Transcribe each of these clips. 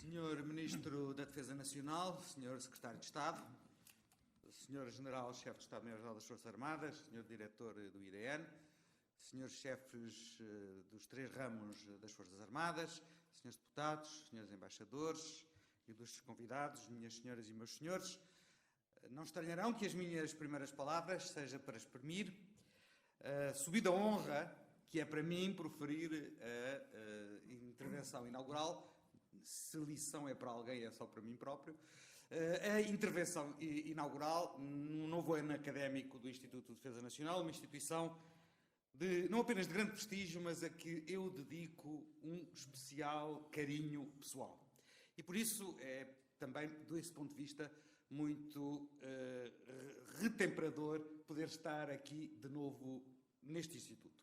Senhor Ministro da Defesa Nacional, Senhor Secretário de Estado, Senhor General-Chefe de Estado-Maior das Forças Armadas, Senhor Diretor do IDN, Senhores Chefes dos 3 ramos das Forças Armadas, Senhores Deputados, Senhores Embaixadores, ilustres convidados, minhas senhoras e meus senhores, não estranharão que as minhas primeiras palavras seja para exprimir a subida honra que é para mim proferir a intervenção inaugural. Se lição é para alguém, é só para mim próprio. A intervenção inaugural no novo ano académico do Instituto de Defesa Nacional, uma instituição não apenas de grande prestígio, mas a que eu dedico um especial carinho pessoal. E por isso é também, desse ponto de vista, muito retemperador poder estar aqui de novo neste Instituto.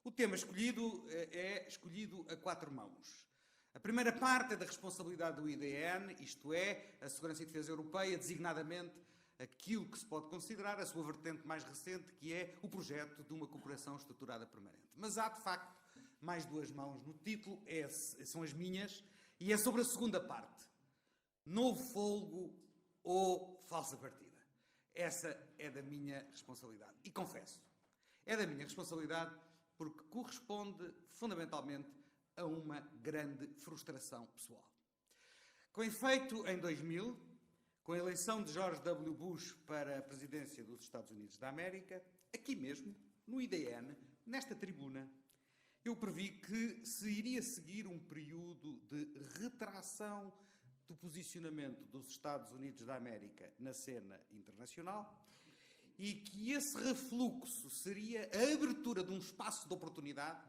O tema escolhido é escolhido a 4 mãos. A primeira parte é da responsabilidade do IDN, isto é, a Segurança e Defesa Europeia, designadamente aquilo que se pode considerar a sua vertente mais recente, que é o projeto de uma cooperação estruturada permanente. Mas há, de facto, mais 2 mãos no título, são as minhas, e é sobre a segunda parte. Novo fôlego ou falsa partida? Essa é da minha responsabilidade. E confesso, é da minha responsabilidade porque corresponde fundamentalmente a uma grande frustração pessoal. Com efeito, em 2000, com a eleição de George W. Bush para a presidência dos Estados Unidos da América, aqui mesmo, no IDN, nesta tribuna, eu previ que se iria seguir um período de retração do posicionamento dos Estados Unidos da América na cena internacional e que esse refluxo seria a abertura de um espaço de oportunidade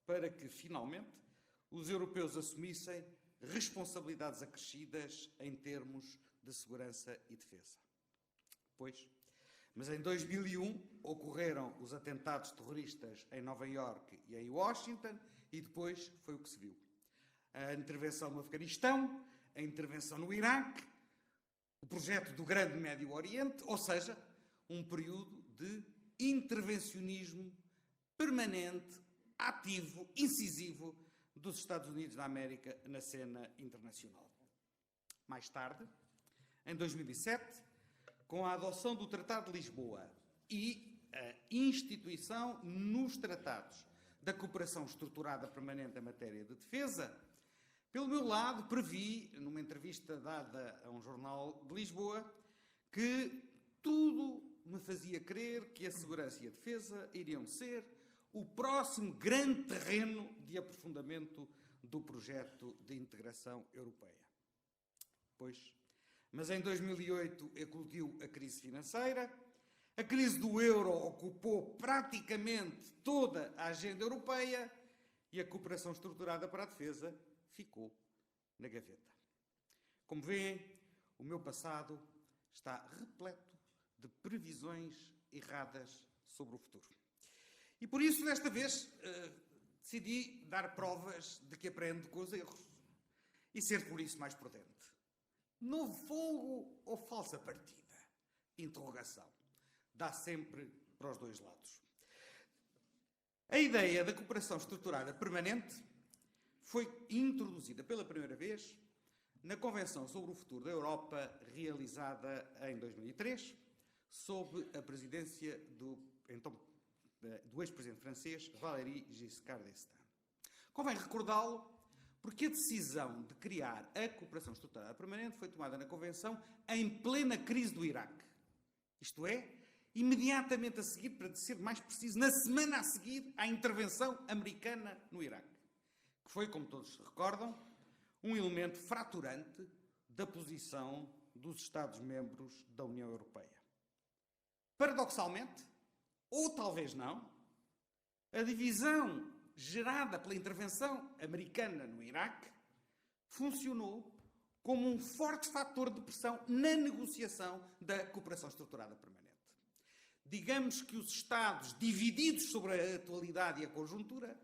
para que, finalmente, os europeus assumissem responsabilidades acrescidas em termos de segurança e defesa. Pois, mas em 2001 ocorreram os atentados terroristas em Nova Iorque e em Washington e depois foi o que se viu. A intervenção no Afeganistão, a intervenção no Iraque, o projeto do Grande Médio Oriente, ou seja, um período de intervencionismo permanente, ativo, incisivo dos Estados Unidos da América na cena internacional. Mais tarde, em 2007, com a adoção do Tratado de Lisboa e a instituição nos tratados da cooperação estruturada permanente em matéria de defesa, pelo meu lado, previ, numa entrevista dada a um jornal de Lisboa, que tudo me fazia crer que a segurança e a defesa iriam ser o próximo grande terreno de aprofundamento do projeto de integração europeia. Pois, mas em 2008 eclodiu a crise financeira, a crise do euro ocupou praticamente toda a agenda europeia e a cooperação estruturada para a defesa ficou na gaveta. Como veem, o meu passado está repleto de previsões erradas sobre o futuro. E por isso, desta vez, decidi dar provas de que aprendo com os erros e ser, por isso, mais prudente. Novo fogo ou falsa partida? Interrogação. Dá sempre para os 2 lados. A ideia da cooperação estruturada permanente foi introduzida pela primeira vez na Convenção sobre o Futuro da Europa, realizada em 2003, sob a presidência do ex-presidente francês Valéry Giscard d'Estaing. Convém recordá-lo porque a decisão de criar a cooperação estruturada permanente foi tomada na Convenção em plena crise do Iraque. Isto é, imediatamente a seguir, para ser mais preciso, na semana a seguir à intervenção americana no Iraque, que foi, como todos se recordam, um elemento fraturante da posição dos Estados-membros da União Europeia. Paradoxalmente, ou talvez não, a divisão gerada pela intervenção americana no Iraque funcionou como um forte fator de pressão na negociação da cooperação estruturada permanente. Digamos que os Estados, divididos sobre a atualidade e a conjuntura,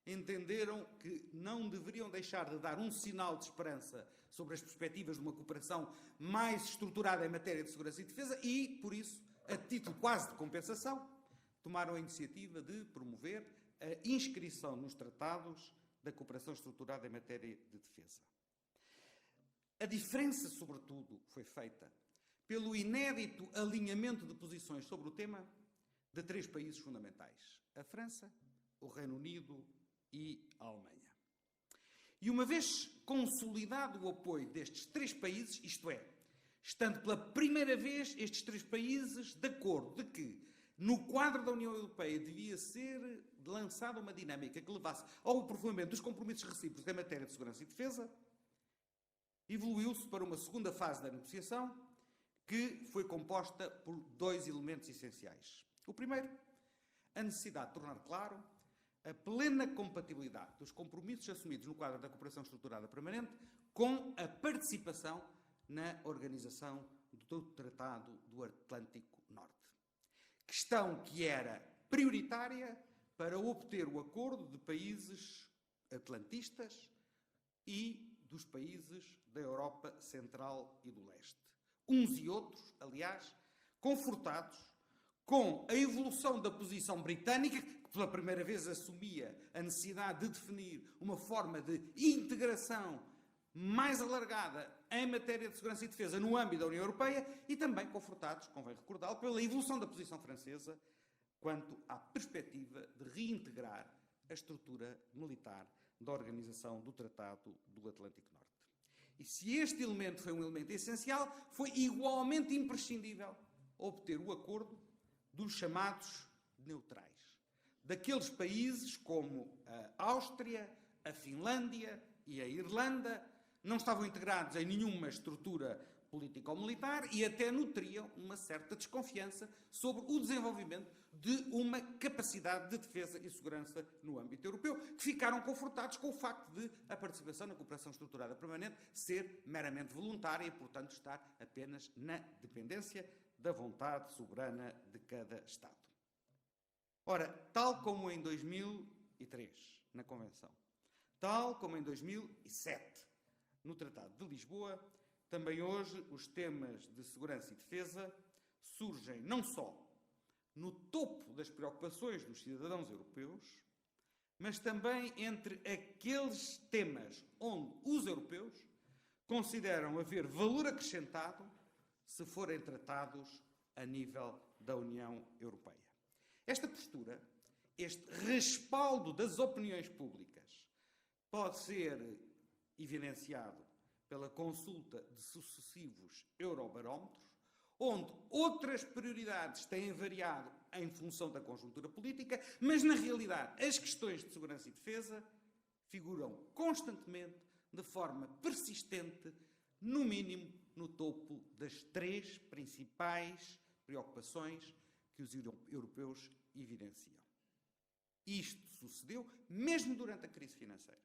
entenderam que não deveriam deixar de dar um sinal de esperança sobre as perspectivas de uma cooperação mais estruturada em matéria de segurança e defesa e, por isso, a título quase de compensação, tomaram a iniciativa de promover a inscrição nos tratados da cooperação estruturada em matéria de defesa. A diferença, sobretudo, foi feita pelo inédito alinhamento de posições sobre o tema de 3 países fundamentais: a França, o Reino Unido e a Alemanha. E uma vez consolidado o apoio destes 3 países, isto é, estando pela primeira vez estes 3 países de acordo de que, no quadro da União Europeia, devia ser lançada uma dinâmica que levasse ao aprofundamento dos compromissos recíprocos em matéria de segurança e defesa, evoluiu-se para uma segunda fase da negociação, que foi composta por 2 elementos essenciais. O primeiro, a necessidade de tornar claro a plena compatibilidade dos compromissos assumidos no quadro da cooperação estruturada permanente com a participação na organização do Tratado do Atlântico Norte. Questão que era prioritária para obter o acordo de países atlantistas e dos países da Europa Central e do Leste. Uns e outros, aliás, confortados com a evolução da posição britânica, que pela primeira vez assumia a necessidade de definir uma forma de integração mais alargada em matéria de segurança e defesa no âmbito da União Europeia, e também confortados, convém recordá-lo, pela evolução da posição francesa quanto à perspectiva de reintegrar a estrutura militar da Organização do Tratado do Atlântico Norte. E se este elemento foi um elemento essencial, foi igualmente imprescindível obter o acordo dos chamados neutrais, daqueles países como a Áustria, a Finlândia e a Irlanda, não estavam integrados em nenhuma estrutura político-militar e até nutriam uma certa desconfiança sobre o desenvolvimento de uma capacidade de defesa e segurança no âmbito europeu, que ficaram confortados com o facto de a participação na cooperação estruturada permanente ser meramente voluntária e, portanto, estar apenas na dependência da vontade soberana de cada Estado. Ora, tal como em 2003, na Convenção, tal como em 2007, no Tratado de Lisboa, também hoje os temas de segurança e defesa surgem não só no topo das preocupações dos cidadãos europeus, mas também entre aqueles temas onde os europeus consideram haver valor acrescentado se forem tratados a nível da União Europeia. Esta postura, este respaldo das opiniões públicas, pode ser evidenciado pela consulta de sucessivos eurobarómetros, onde outras prioridades têm variado em função da conjuntura política, mas, na realidade, as questões de segurança e defesa figuram constantemente, de forma persistente, no mínimo no topo das 3 principais preocupações que os europeus evidenciam. Isto sucedeu mesmo durante a crise financeira.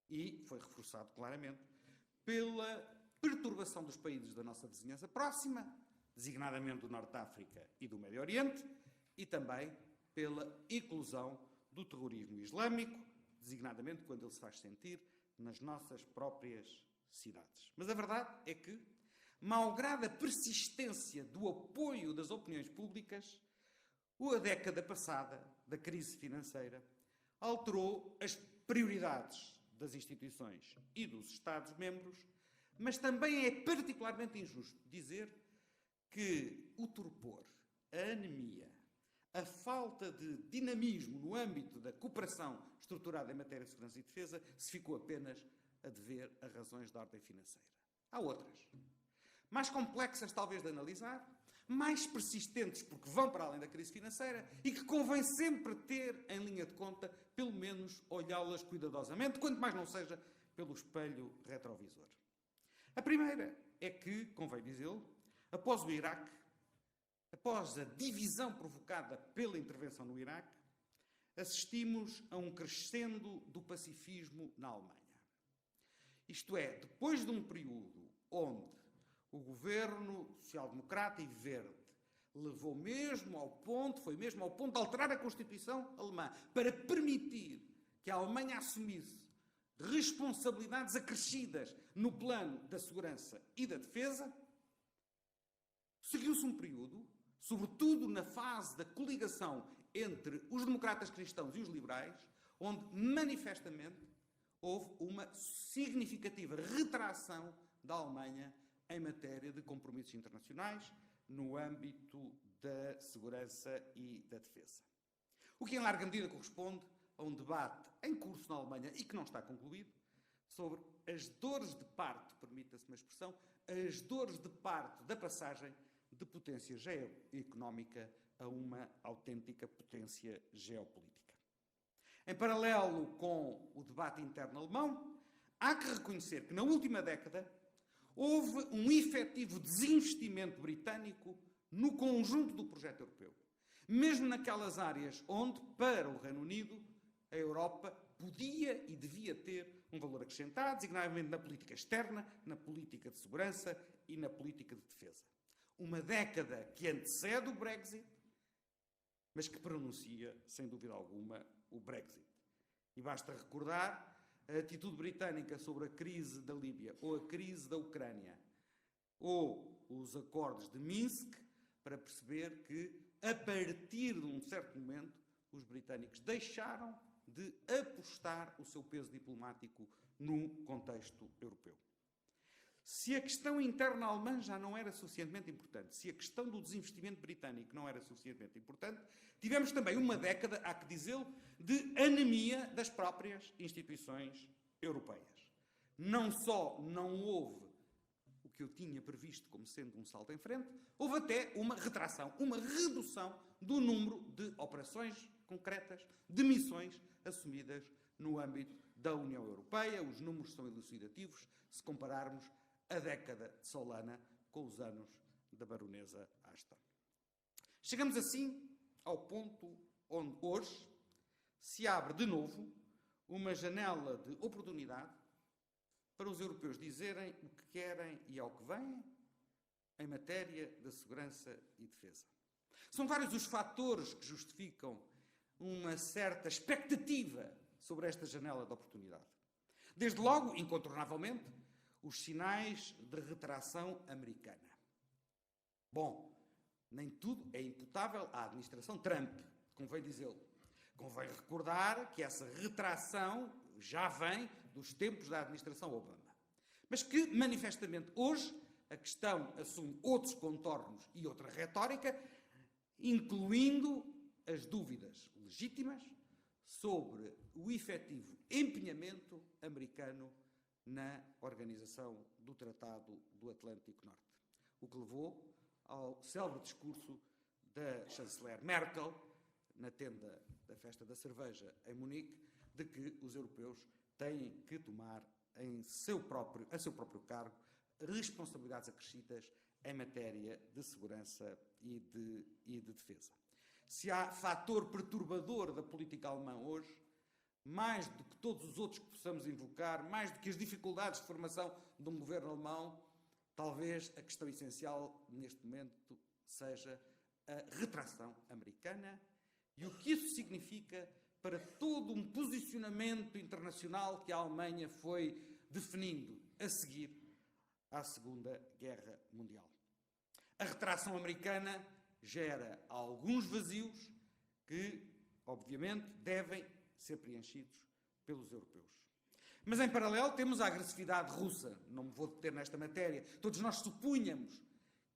E foi reforçado claramente pela perturbação dos países da nossa vizinhança próxima, designadamente do Norte de África e do Médio Oriente, e também pela eclosão do terrorismo islâmico, designadamente quando ele se faz sentir nas nossas próprias cidades. Mas a verdade é que, malgrado a persistência do apoio das opiniões públicas, a década passada da crise financeira alterou as prioridades das instituições e dos Estados-membros, mas também é particularmente injusto dizer que o torpor, a anemia, a falta de dinamismo no âmbito da cooperação estruturada em matéria de segurança e defesa se ficou apenas a dever a razões de ordem financeira. Há outras, mais complexas talvez de analisar, mais persistentes porque vão para além da crise financeira e que convém sempre ter em linha de conta, pelo menos olhá-las cuidadosamente, quanto mais não seja pelo espelho retrovisor. A primeira é que, convém dizê-lo, após o Iraque, após a divisão provocada pela intervenção no Iraque, assistimos a um crescendo do pacifismo na Alemanha. Isto é, depois de um período onde o governo social-democrata e verde levou mesmo ao ponto, foi mesmo ao ponto de alterar a Constituição alemã para permitir que a Alemanha assumisse responsabilidades acrescidas no plano da segurança e da defesa, seguiu-se um período, sobretudo na fase da coligação entre os democratas cristãos e os liberais, onde manifestamente houve uma significativa retração da Alemanha em matéria de compromissos internacionais no âmbito da segurança e da defesa. O que, em larga medida, corresponde a um debate em curso na Alemanha e que não está concluído sobre as dores de parto, permita-se uma expressão, as dores de parto da passagem de potência geoeconómica a uma autêntica potência geopolítica. Em paralelo com o debate interno alemão, há que reconhecer que na última década houve um efetivo desinvestimento britânico no conjunto do projeto europeu. Mesmo naquelas áreas onde, para o Reino Unido, a Europa podia e devia ter um valor acrescentado, designadamente na política externa, na política de segurança e na política de defesa. Uma década que antecede o Brexit, mas que pronuncia, sem dúvida alguma, o Brexit. E basta recordar a atitude britânica sobre a crise da Líbia, ou a crise da Ucrânia, ou os acordos de Minsk, para perceber que, a partir de um certo momento, os britânicos deixaram de apostar o seu peso diplomático no contexto europeu. Se a questão interna alemã já não era suficientemente importante, se a questão do desinvestimento britânico não era suficientemente importante, tivemos também uma década, há que dizê-lo, de anemia das próprias instituições europeias. Não só não houve o que eu tinha previsto como sendo um salto em frente, houve até uma retração, uma redução do número de operações concretas, de missões assumidas no âmbito da União Europeia. Os números são elucidativos se compararmos a década de Solana com os anos da baronesa Ashton. Chegamos assim ao ponto onde hoje se abre de novo uma janela de oportunidade para os europeus dizerem o que querem e ao que vêm em matéria de segurança e defesa. São vários os fatores que justificam uma certa expectativa sobre esta janela de oportunidade. Desde logo, incontornavelmente, os sinais de retração americana. Bom, nem tudo é imputável à administração Trump, convém dizê-lo. Convém recordar que essa retração já vem dos tempos da administração Obama. Mas que, manifestamente, hoje a questão assume outros contornos e outra retórica, incluindo as dúvidas legítimas sobre o efetivo empenhamento americano na organização do Tratado do Atlântico Norte. O que levou ao célebre discurso da chanceler Merkel, na tenda da festa da cerveja em Munique, de que os europeus têm que tomar a seu próprio cargo responsabilidades acrescidas em matéria de segurança e de defesa. Se há fator perturbador da política alemã hoje, mais do que todos os outros que possamos invocar, mais do que as dificuldades de formação de um governo alemão, talvez a questão essencial neste momento seja a retração americana e o que isso significa para todo um posicionamento internacional que a Alemanha foi definindo a seguir à Segunda Guerra Mundial. A retração americana gera alguns vazios que, obviamente, devem ser preenchidos pelos europeus. Mas, em paralelo, temos a agressividade russa. Não me vou deter nesta matéria. Todos nós supunhamos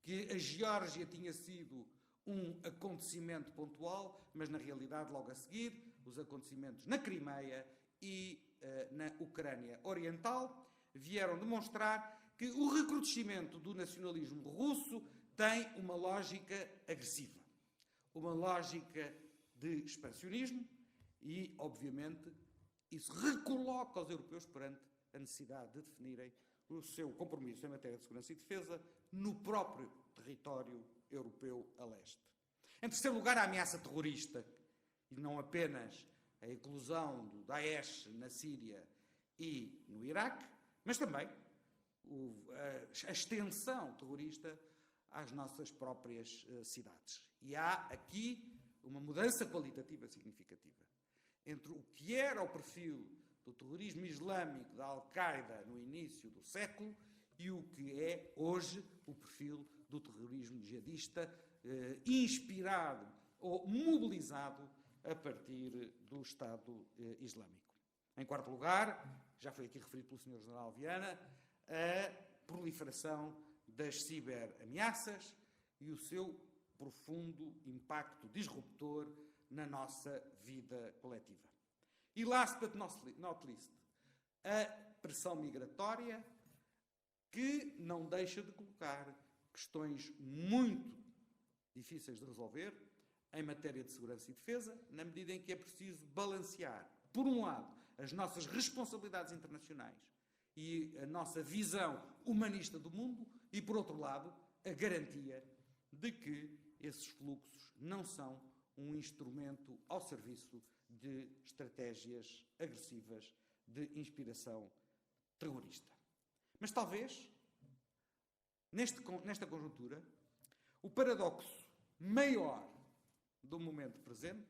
que a Geórgia tinha sido um acontecimento pontual, mas, na realidade, logo a seguir, os acontecimentos na Crimeia e na Ucrânia Oriental vieram demonstrar que o recrudescimento do nacionalismo russo tem uma lógica agressiva, uma lógica de expansionismo e, obviamente, isso recoloca os europeus perante a necessidade de definirem o seu compromisso em matéria de segurança e defesa no próprio território europeu a leste. Em terceiro lugar, a ameaça terrorista, e não apenas a eclosão do Daesh na Síria e no Iraque, mas também a extensão terrorista às nossas próprias cidades. E há aqui uma mudança qualitativa significativa entre o que era o perfil do terrorismo islâmico da Al-Qaeda no início do século e o que é hoje o perfil do terrorismo jihadista inspirado ou mobilizado a partir do Estado Islâmico. Em quarto lugar, já foi aqui referido pelo Sr. General Viana, a proliferação das ciberameaças e o seu profundo impacto disruptor na nossa vida coletiva. E last but not least, a pressão migratória, que não deixa de colocar questões muito difíceis de resolver em matéria de segurança e defesa, na medida em que é preciso balancear, por um lado, as nossas responsabilidades internacionais e a nossa visão humanista do mundo e, por outro lado, a garantia de que esses fluxos não são um instrumento ao serviço de estratégias agressivas de inspiração terrorista. Mas talvez, nesta conjuntura, o paradoxo maior do momento presente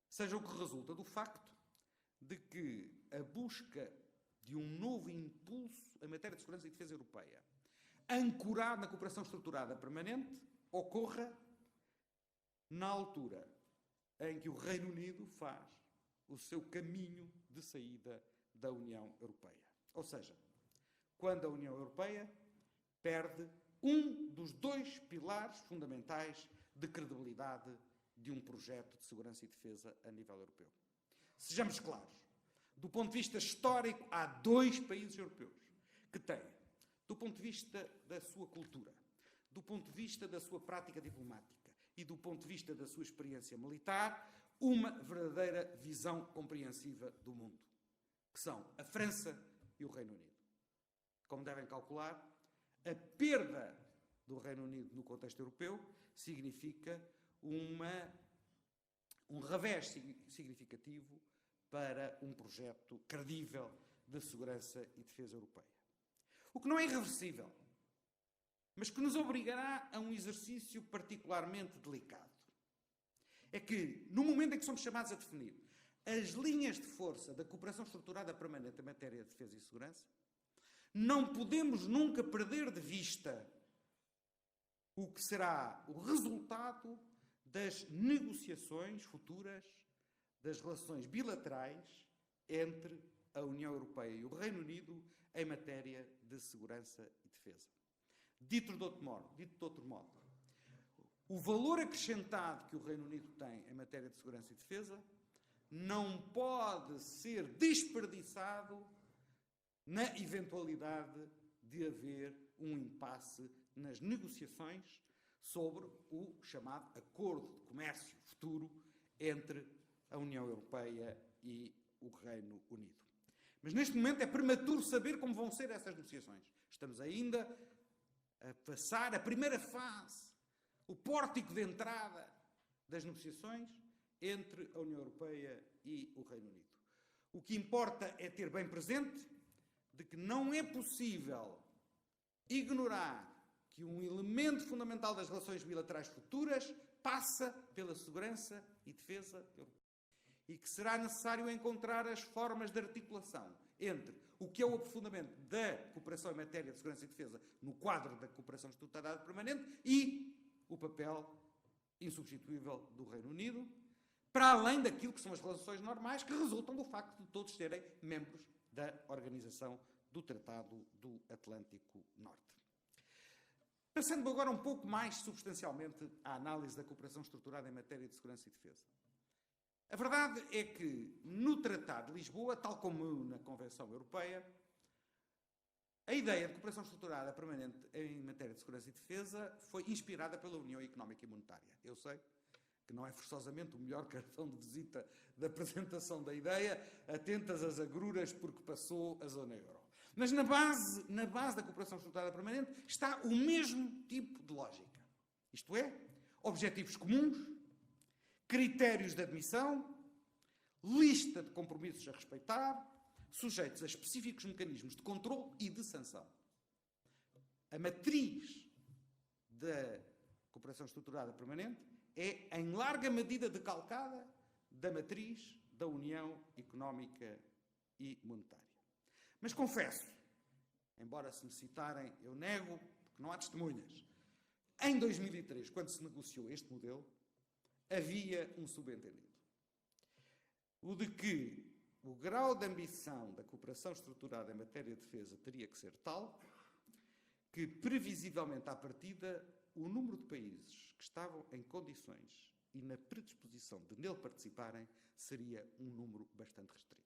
seja o que resulta do facto de que a busca de um novo impulso em matéria de segurança e defesa europeia, ancorado na cooperação estruturada permanente, ocorra na altura em que o Reino Unido faz o seu caminho de saída da União Europeia. Ou seja, quando a União Europeia perde um dos dois pilares fundamentais de credibilidade de um projeto de segurança e defesa a nível europeu. Sejamos claros, do ponto de vista histórico, há dois países europeus que têm, do ponto de vista da sua cultura, do ponto de vista da sua prática diplomática e do ponto de vista da sua experiência militar, uma verdadeira visão compreensiva do mundo, que são a França e o Reino Unido. Como devem calcular, a perda do Reino Unido no contexto europeu significa um revés significativo para um projeto credível de segurança e defesa europeia. O que não é irreversível, mas que nos obrigará a um exercício particularmente delicado. É que, no momento em que somos chamados a definir as linhas de força da cooperação estruturada permanente em matéria de defesa e segurança, não podemos nunca perder de vista o que será o resultado das negociações futuras, das relações bilaterais entre a União Europeia e o Reino Unido em matéria de segurança e defesa. Dito de outro modo, o valor acrescentado que o Reino Unido tem em matéria de segurança e defesa não pode ser desperdiçado na eventualidade de haver um impasse nas negociações sobre o chamado Acordo de Comércio Futuro entre a União Europeia e o Reino Unido. Mas neste momento é prematuro saber como vão ser essas negociações. Estamos ainda a passar a primeira fase, o pórtico de entrada das negociações entre a União Europeia e o Reino Unido. O que importa é ter bem presente de que não é possível ignorar que um elemento fundamental das relações bilaterais futuras passa pela segurança e defesa europeia. E que será necessário encontrar as formas de articulação entre o que é o aprofundamento da cooperação em matéria de segurança e defesa no quadro da cooperação estruturada permanente e o papel insubstituível do Reino Unido, para além daquilo que são as relações normais que resultam do facto de todos serem membros da Organização do Tratado do Atlântico Norte. Passando agora um pouco mais substancialmente à análise da cooperação estruturada em matéria de segurança e defesa. A verdade é que no Tratado de Lisboa, tal como na Convenção Europeia, a ideia de cooperação estruturada permanente em matéria de segurança e defesa foi inspirada pela União Económica e Monetária. Eu sei que não é forçosamente o melhor cartão de visita da apresentação da ideia, atentas às agruras porque passou a zona euro. Mas na base da cooperação estruturada permanente está o mesmo tipo de lógica. Isto é, objetivos comuns, critérios de admissão, lista de compromissos a respeitar, sujeitos a específicos mecanismos de controle e de sanção. A matriz da cooperação estruturada permanente é, em larga medida, decalcada da matriz da União Económica e Monetária. Mas confesso, embora se me citarem, eu nego, porque não há testemunhas. Em 2003, quando se negociou este modelo, havia um subentendido. O de que o grau de ambição da cooperação estruturada em matéria de defesa teria que ser tal que, previsivelmente à partida, o número de países que estavam em condições e na predisposição de nele participarem seria um número bastante restrito.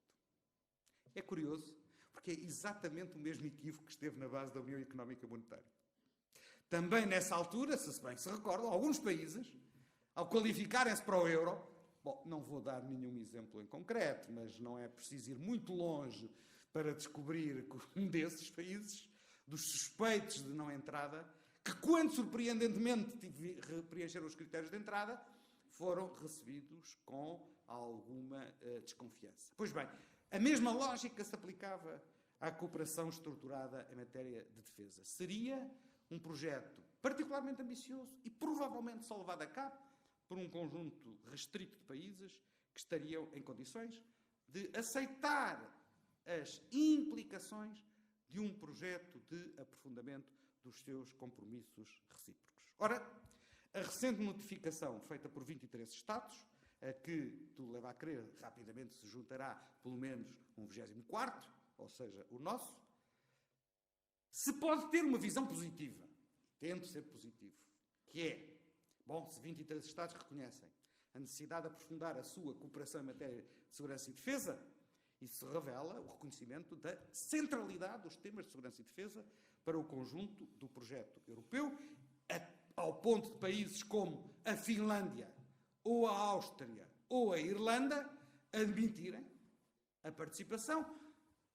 É curioso, porque é exatamente o mesmo equívoco que esteve na base da União Económica e Monetária. Também nessa altura, se bem se recordam, alguns países, ao qualificarem-se para o euro, bom, não vou dar nenhum exemplo em concreto, mas não é preciso ir muito longe para descobrir que um desses países, dos suspeitos de não entrada, que quando surpreendentemente preencheram os critérios de entrada, foram recebidos com alguma desconfiança. Pois bem, a mesma lógica se aplicava à cooperação estruturada em matéria de defesa. Seria um projeto particularmente ambicioso e provavelmente só levado a cabo por um conjunto restrito de países que estariam em condições de aceitar as implicações de um projeto de aprofundamento dos seus compromissos recíprocos. Ora, a recente notificação feita por 23 Estados, a que, tudo leva a crer, rapidamente se juntará pelo menos um 24º, ou seja, o nosso, se pode ter uma visão positiva, tendo ser positivo, que é, bom, se 23 Estados reconhecem a necessidade de aprofundar a sua cooperação em matéria de segurança e defesa, isso revela o reconhecimento da centralidade dos temas de segurança e defesa para o conjunto do projeto europeu, ao ponto de países como a Finlândia, ou a Áustria, ou a Irlanda, admitirem a participação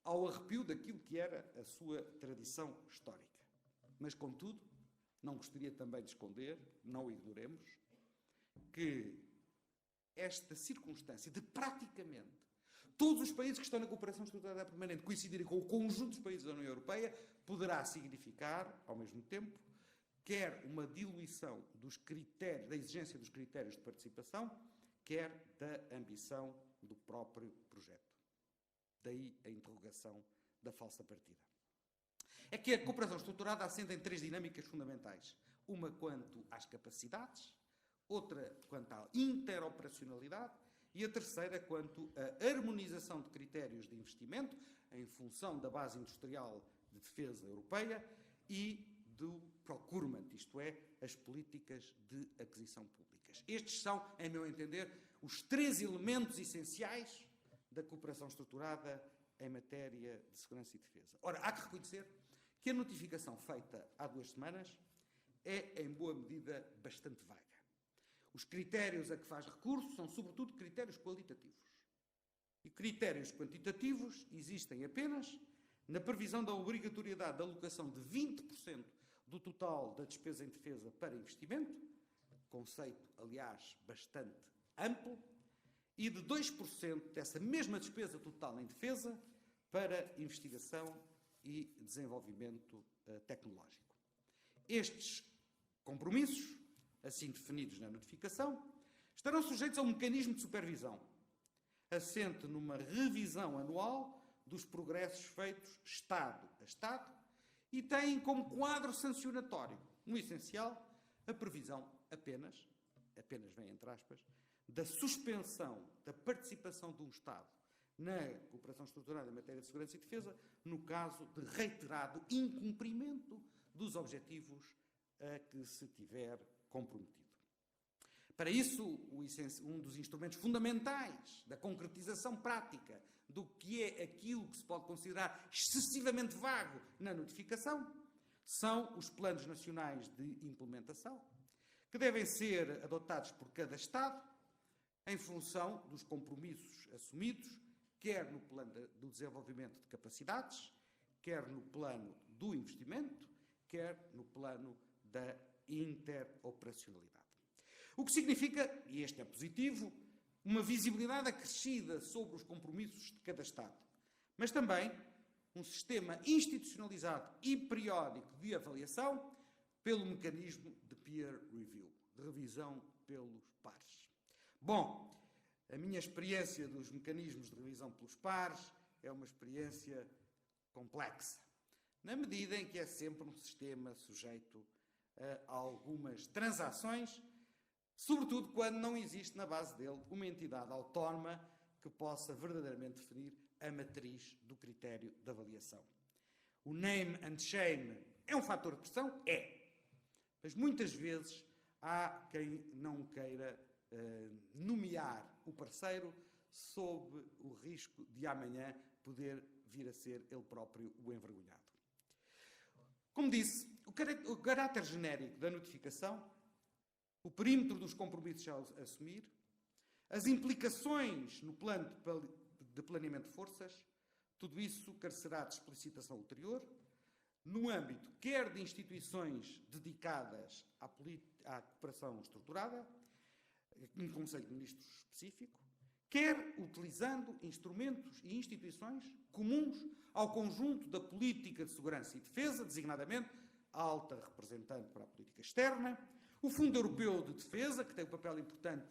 ao arrepio daquilo que era a sua tradição histórica. Mas, contudo, não gostaria também de esconder, não o ignoremos, que esta circunstância de praticamente todos os países que estão na cooperação estruturada permanente coincidirem com o conjunto dos países da União Europeia poderá significar, ao mesmo tempo, quer uma diluição dos critérios, da exigência dos critérios de participação, quer da ambição do próprio projeto. Daí a interrogação da falsa partida. É que a cooperação estruturada assenta em três dinâmicas fundamentais. Uma quanto às capacidades, outra quanto à interoperacionalidade e a terceira quanto à harmonização de critérios de investimento em função da base industrial de defesa europeia e do procurement, isto é, as políticas de aquisição públicas. Estes são, em meu entender, os três elementos essenciais da cooperação estruturada em matéria de segurança e defesa. Ora, há que reconhecer que a notificação feita há 2 semanas é, em boa medida, bastante vaga. Os critérios a que faz recurso são, sobretudo, critérios qualitativos. E critérios quantitativos existem apenas na previsão da obrigatoriedade da alocação de 20% do total da despesa em defesa para investimento, conceito, aliás, bastante amplo, e de 2% dessa mesma despesa total em defesa para investigação e desenvolvimento tecnológico. Estes compromissos, assim definidos na notificação, estarão sujeitos a um mecanismo de supervisão, assente numa revisão anual dos progressos feitos Estado a Estado e têm como quadro sancionatório, no essencial, a previsão apenas vem entre aspas, da suspensão da participação de um Estado na cooperação estruturada em matéria de segurança e defesa, no caso de reiterado incumprimento dos objetivos a que se tiver comprometido. Para isso, um dos instrumentos fundamentais da concretização prática do que é aquilo que se pode considerar excessivamente vago na notificação são os planos nacionais de implementação, que devem ser adotados por cada Estado em função dos compromissos assumidos, quer no plano do desenvolvimento de capacidades, quer no plano do investimento, quer no plano da interoperacionalidade. O que significa, e este é positivo, uma visibilidade acrescida sobre os compromissos de cada Estado, mas também um sistema institucionalizado e periódico de avaliação pelo mecanismo de peer review, de revisão pelos pares. Bom, a minha experiência dos mecanismos de revisão pelos pares é uma experiência complexa, na medida em que é sempre um sistema sujeito a algumas transações, sobretudo quando não existe na base dele uma entidade autónoma que possa verdadeiramente definir a matriz do critério de avaliação. O name and shame é um fator de pressão? É. Mas muitas vezes há quem não queira nomear o parceiro sob o risco de amanhã poder vir a ser ele próprio o envergonhado. Como disse, o caráter genérico da notificação, o perímetro dos compromissos a assumir, as implicações no plano de planeamento de forças, tudo isso carecerá de explicitação ulterior, no âmbito quer de instituições dedicadas à cooperação estruturada, um Conselho de Ministros específico, quer utilizando instrumentos e instituições comuns ao conjunto da política de segurança e defesa, designadamente a alta representante para a política externa, o Fundo Europeu de Defesa, que tem um papel importante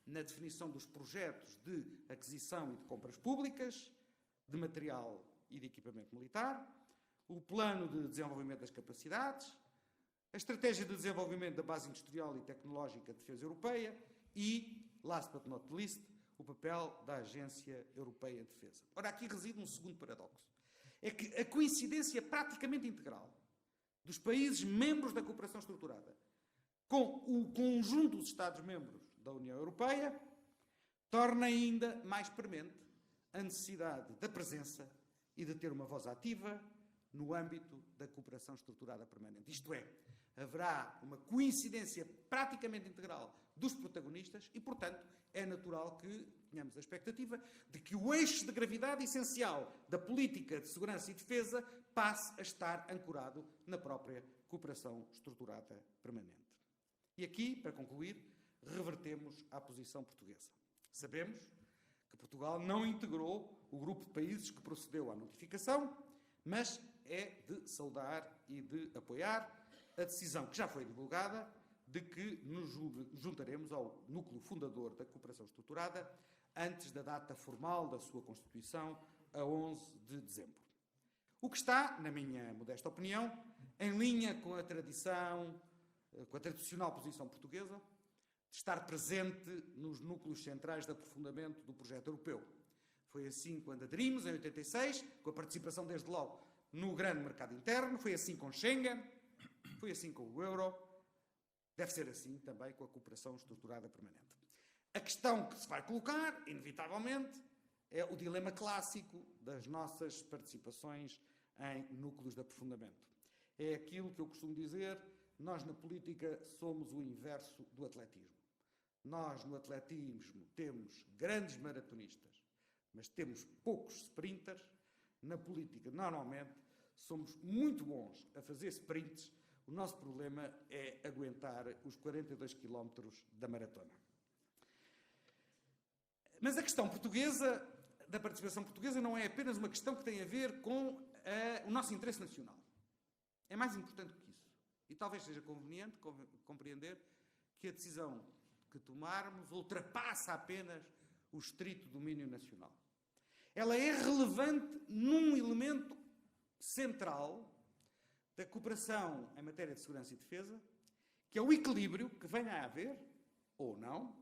na definição dos projetos de aquisição e de compras públicas, de material e de equipamento militar, o Plano de Desenvolvimento das Capacidades, a Estratégia de Desenvolvimento da Base Industrial e Tecnológica de Defesa Europeia e, last but not least, o papel da Agência Europeia de Defesa. Ora, aqui reside um segundo paradoxo. É que a coincidência praticamente integral dos países membros da cooperação estruturada com o conjunto dos Estados-membros da União Europeia torna ainda mais premente a necessidade da presença e de ter uma voz ativa no âmbito da cooperação estruturada permanente. Isto é, haverá uma coincidência praticamente integral dos protagonistas e, portanto, é natural que tenhamos a expectativa de que o eixo de gravidade essencial da política de segurança e defesa passe a estar ancorado na própria cooperação estruturada permanente. E aqui, para concluir, revertemos à posição portuguesa. Sabemos que Portugal não integrou o grupo de países que procedeu à notificação, mas é de saudar e de apoiar a decisão que já foi divulgada de que nos juntaremos ao núcleo fundador da cooperação estruturada antes da data formal da sua constituição, a 11 de dezembro. O que está, na minha modesta opinião, em linha com a tradicional posição portuguesa de estar presente nos núcleos centrais de aprofundamento do projeto europeu. Foi assim quando aderimos, em 86, com a participação desde logo no grande mercado interno, foi assim com Schengen, foi assim com o euro, deve ser assim também com a cooperação estruturada permanente. A questão que se vai colocar, inevitavelmente, é o dilema clássico das nossas participações em núcleos de aprofundamento. É aquilo que eu costumo dizer, nós na política somos o inverso do atletismo. Nós no atletismo temos grandes maratonistas, mas temos poucos sprinters. Na política, normalmente, somos muito bons a fazer sprints. O nosso problema é aguentar os 42 quilómetros da maratona. Mas a questão portuguesa, da participação portuguesa, não é apenas uma questão que tem a ver com o nosso interesse nacional. É mais importante que isso. E talvez seja conveniente compreender que a decisão que tomarmos ultrapassa apenas o estrito domínio nacional. Ela é relevante num elemento central da cooperação em matéria de segurança e defesa, que é o equilíbrio que venha a haver, ou não,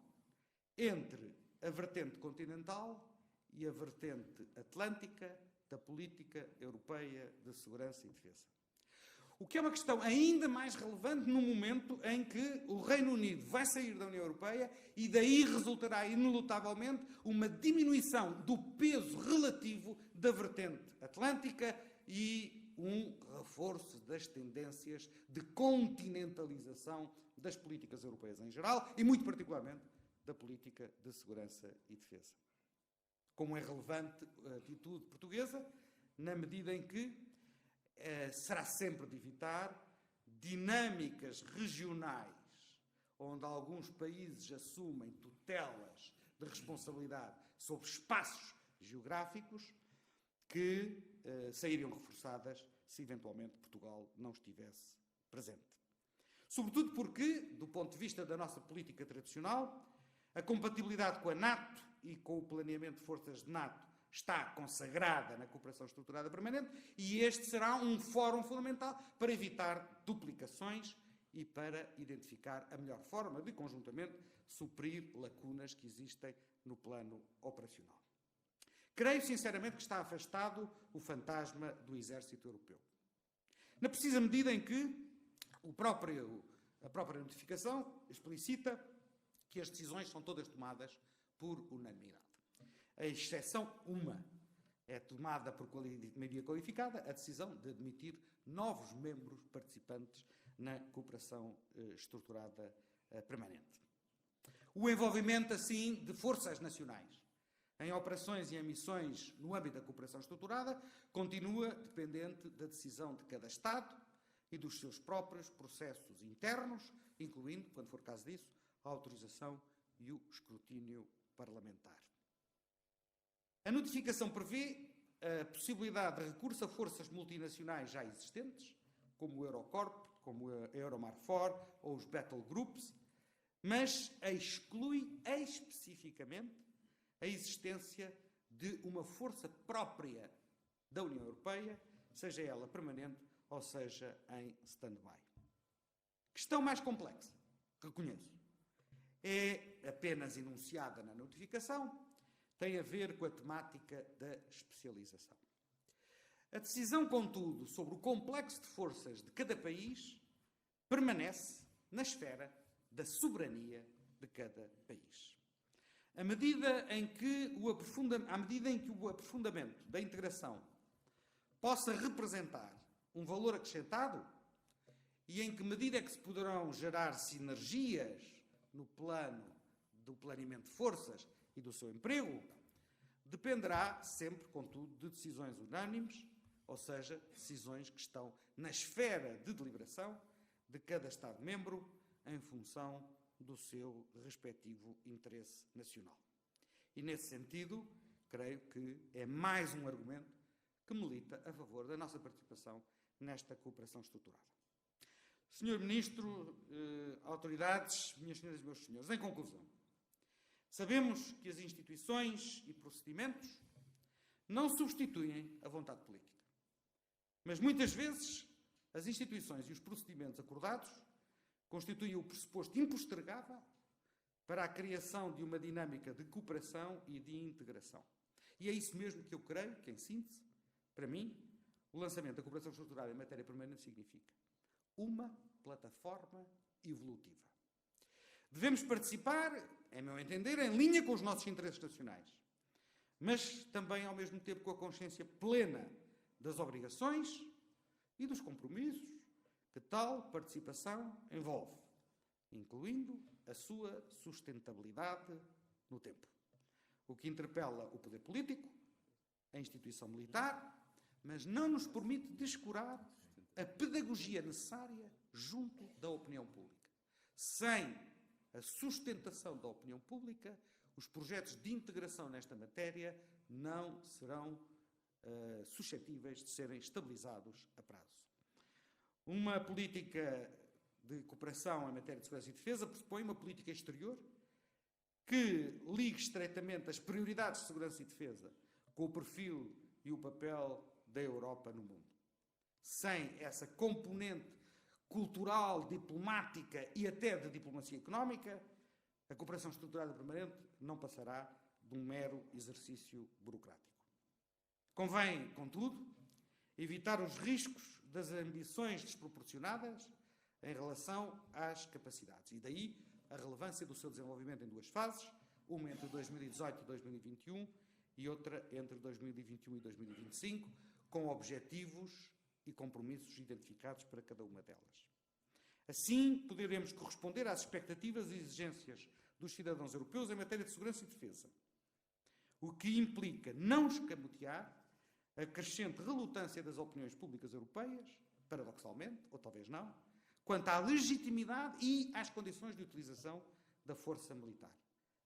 entre a vertente continental e a vertente atlântica da política europeia de segurança e defesa. O que é uma questão ainda mais relevante no momento em que o Reino Unido vai sair da União Europeia e daí resultará inelutavelmente uma diminuição do peso relativo da vertente atlântica e um reforço das tendências de continentalização das políticas europeias em geral e, muito particularmente, da política de segurança e defesa. Como é relevante a atitude portuguesa, na medida em que será sempre de evitar dinâmicas regionais onde alguns países assumem tutelas de responsabilidade sobre espaços geográficos que sairiam reforçadas se eventualmente Portugal não estivesse presente. Sobretudo porque, do ponto de vista da nossa política tradicional, a compatibilidade com a NATO e com o planeamento de forças de NATO está consagrada na cooperação estruturada permanente e este será um fórum fundamental para evitar duplicações e para identificar a melhor forma de, conjuntamente, suprir lacunas que existem no plano operacional. creio sinceramente que está afastado o fantasma do exército europeu. Na precisa medida em que a própria notificação explicita que as decisões são todas tomadas por unanimidade. A exceção uma é tomada por maioria qualificada, a decisão de admitir novos membros participantes na cooperação estruturada permanente. O envolvimento, assim, de forças nacionais em operações e em missões no âmbito da cooperação estruturada continua dependente da decisão de cada Estado e dos seus próprios processos internos, incluindo, quando for caso disso, a autorização e o escrutínio parlamentar. A notificação prevê a possibilidade de recurso a forças multinacionais já existentes, como o Eurocorp, como a Euromarfor ou os Battle Groups, mas exclui especificamente a existência de uma força própria da União Europeia, seja ela permanente ou seja em stand-by. Questão mais complexa, reconheço. É apenas enunciada na notificação, tem a ver com a temática da especialização. A decisão, contudo, sobre o complexo de forças de cada país permanece na esfera da soberania de cada país. À medida em que o aprofundamento da integração possa representar um valor acrescentado e em que medida é que se poderão gerar sinergias no plano do planeamento de forças e do seu emprego, dependerá sempre, contudo, de decisões unânimes, ou seja, decisões que estão na esfera de deliberação de cada Estado-membro em função do seu respectivo interesse nacional. E, nesse sentido, creio que é mais um argumento que milita a favor da nossa participação nesta cooperação estruturada. Senhor Ministro, autoridades, minhas senhoras e meus senhores, em conclusão, sabemos que as instituições e procedimentos não substituem a vontade política. Mas, muitas vezes, as instituições e os procedimentos acordados constituem o pressuposto impostergável para a criação de uma dinâmica de cooperação e de integração. E é isso mesmo que eu creio que, em síntese, para mim, o lançamento da cooperação estruturada em matéria permanente significa uma plataforma evolutiva. Devemos participar, em meu entender, em linha com os nossos interesses nacionais, mas também, ao mesmo tempo, com a consciência plena das obrigações e dos compromissos que tal participação envolve, incluindo a sua sustentabilidade no tempo. O que interpela o poder político, a instituição militar, mas não nos permite descurar a pedagogia necessária junto da opinião pública. Sem a sustentação da opinião pública, os projetos de integração nesta matéria não serão suscetíveis de serem estabilizados a prazo. Uma política de cooperação em matéria de segurança e defesa pressupõe uma política exterior que ligue estreitamente as prioridades de segurança e defesa com o perfil e o papel da Europa no mundo. Sem essa componente cultural, diplomática e até de diplomacia económica, a cooperação estruturada permanente não passará de um mero exercício burocrático. Convém, contudo, evitar os riscos das ambições desproporcionadas em relação às capacidades. E daí a relevância do seu desenvolvimento em duas fases, uma entre 2018 e 2021 e outra entre 2021 e 2025, com objetivos e compromissos identificados para cada uma delas. Assim, poderemos corresponder às expectativas e exigências dos cidadãos europeus em matéria de segurança e defesa, o que implica não escamotear a crescente relutância das opiniões públicas europeias, paradoxalmente, ou talvez não, quanto à legitimidade e às condições de utilização da força militar.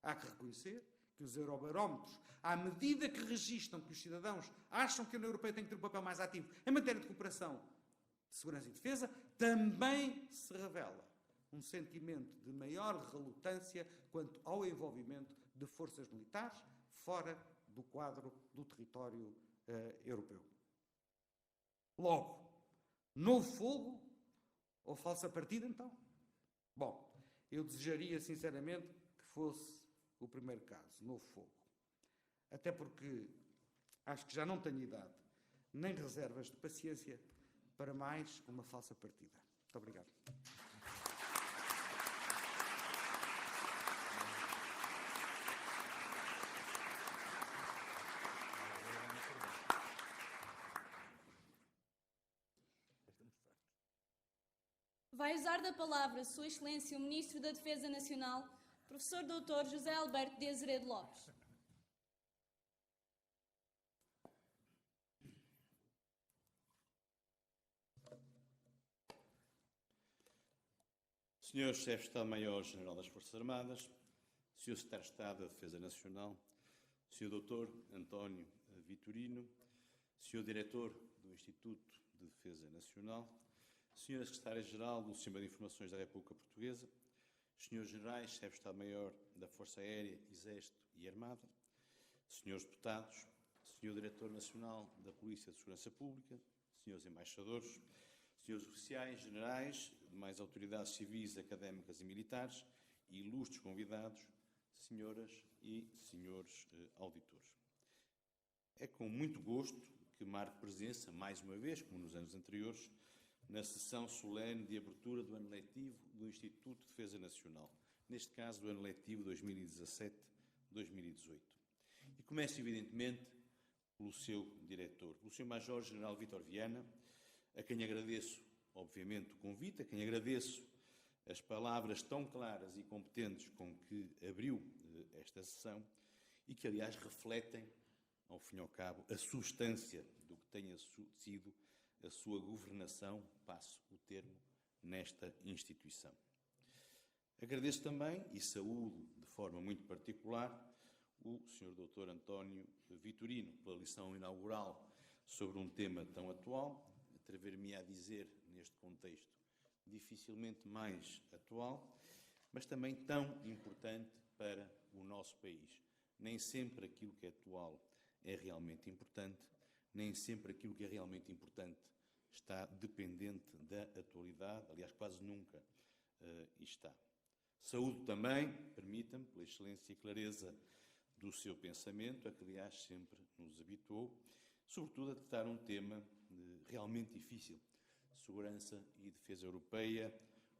Há que reconhecer que os eurobarómetros, à medida que registram que os cidadãos acham que a União Europeia tem que ter um papel mais ativo em matéria de cooperação, de segurança e defesa, também se revela um sentimento de maior relutância quanto ao envolvimento de forças militares fora do quadro do território europeu. Logo, novo fogo ou falsa partida, então? Bom, eu desejaria sinceramente que fosse o primeiro caso, novo fogo. Até porque Acho que já não tenho idade, nem reservas de paciência para mais uma falsa partida. Muito obrigado. Vai usar da palavra Sua Excelência o Ministro da Defesa Nacional, Professor Dr. José Alberto de Azeredo Lopes. Senhor Chefe de Estado-Maior-General das Forças Armadas, Senhor Secretário de Estado da Defesa Nacional, Senhor Dr. António Vitorino, Senhor Diretor do Instituto de Defesa Nacional, Senhora Secretária-Geral do Sistema de Informações da República Portuguesa, Senhores Generais, Chefe de Estado-Maior da Força Aérea, Exército e Armada, Senhores Deputados, Senhor Diretor Nacional da Polícia de Segurança Pública, Senhores Embaixadores, Senhores Oficiais, Generais, demais autoridades civis, académicas e militares, e ilustres convidados, Senhoras e Senhores auditores. É com muito gosto que marco presença, mais uma vez, como nos anos anteriores, na sessão solene de abertura do ano letivo do Instituto de Defesa Nacional, neste caso do ano letivo 2017-2018. E começo, evidentemente, pelo seu diretor, pelo Sr. Major-General Vítor Viana, a quem agradeço, obviamente, o convite, a quem agradeço as palavras tão claras e competentes com que abriu esta sessão e que, aliás, refletem, ao fim e ao cabo, a substância do que tenha sido a sua governação, passo o termo, nesta instituição. Agradeço também e saúdo de forma muito particular o Sr. Dr. António Vitorino pela lição inaugural sobre um tema tão atual, atrever-me a dizer, neste contexto, dificilmente mais atual, mas também tão importante para o nosso país. Nem sempre aquilo que é atual é realmente importante, nem sempre aquilo que é realmente importante está dependente da atualidade, aliás, quase nunca está. Saúdo também, permita-me, pela excelência e clareza do seu pensamento, a que, aliás, sempre nos habituou, sobretudo a tratar um tema realmente difícil: segurança e defesa europeia,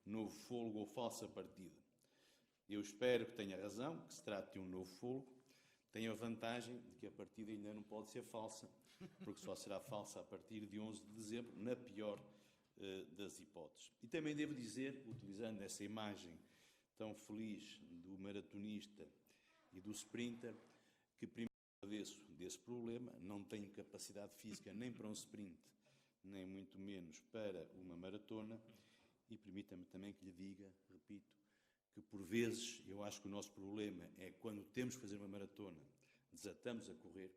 novo fôlego ou falsa partida. Eu espero que tenha razão, que se trate de um novo fôlego. Tem a vantagem de que a partida ainda não pode ser falsa, porque só será falsa a partir de 11 de dezembro, na pior das hipóteses. E também devo dizer, utilizando essa imagem tão feliz do maratonista e do sprinter, que primeiro agradeço desse problema, não tenho capacidade física nem para um sprint, nem muito menos para uma maratona, e permita-me também que lhe diga, repito, que por vezes eu acho que o nosso problema é quando temos que fazer uma maratona, desatamos a correr,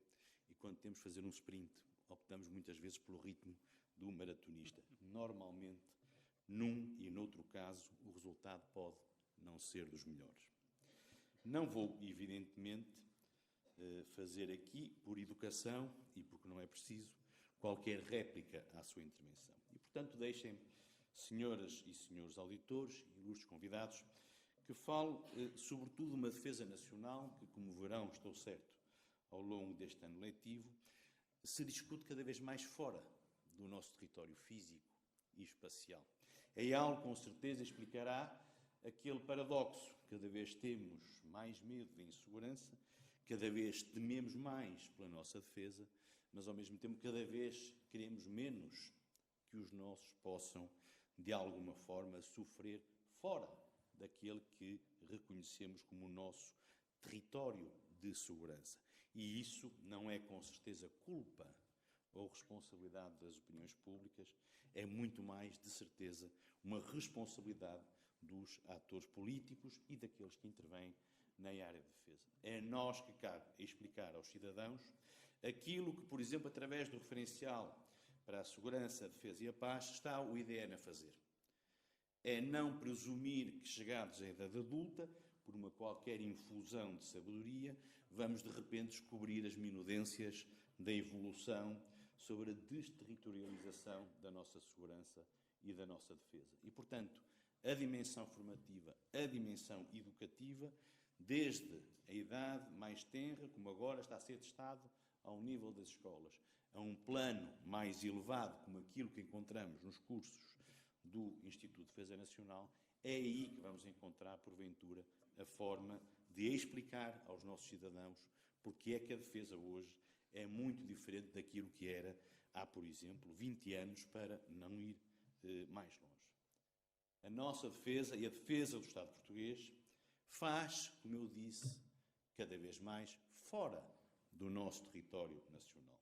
e quando temos que fazer um sprint, optamos muitas vezes pelo ritmo do maratonista. Normalmente, num e noutro caso, o resultado pode não ser dos melhores. Não vou, evidentemente, fazer aqui, por educação e porque não é preciso, qualquer réplica à sua intervenção. E, portanto, deixem-me, senhoras e senhores auditores, ilustres convidados, que fale, sobretudo, de uma defesa nacional que, como verão, estou certo, ao longo deste ano letivo, se discute cada vez mais fora do nosso território físico e espacial. É algo, com certeza, explicará aquele paradoxo: cada vez temos mais medo de insegurança, cada vez tememos mais pela nossa defesa, mas, ao mesmo tempo, cada vez queremos menos que os nossos possam, de alguma forma, sofrer fora daquele que reconhecemos como o nosso território de segurança. E isso não é, com certeza, culpa ou responsabilidade das opiniões públicas, é muito mais, de certeza, uma responsabilidade dos atores políticos e daqueles que intervêm na área de defesa. É a nós que cabe explicar aos cidadãos aquilo que, por exemplo, através do referencial para a segurança, a defesa e a paz, está o IDN a fazer. É não presumir que, chegados à idade adulta, por uma qualquer infusão de sabedoria, vamos de repente descobrir as minudências da evolução sobre a desterritorialização da nossa segurança e da nossa defesa. E, portanto, a dimensão formativa, a dimensão educativa, desde a idade mais tenra, como agora está a ser testado ao nível das escolas, a um plano mais elevado, como aquilo que encontramos nos cursos do Instituto de Defesa Nacional, é aí que vamos encontrar, porventura, a forma de explicar aos nossos cidadãos porque é que a defesa hoje é muito diferente daquilo que era há, por exemplo, 20 anos, para não ir mais longe. A nossa defesa e a defesa do Estado português faz, como eu disse, cada vez mais fora do nosso território nacional.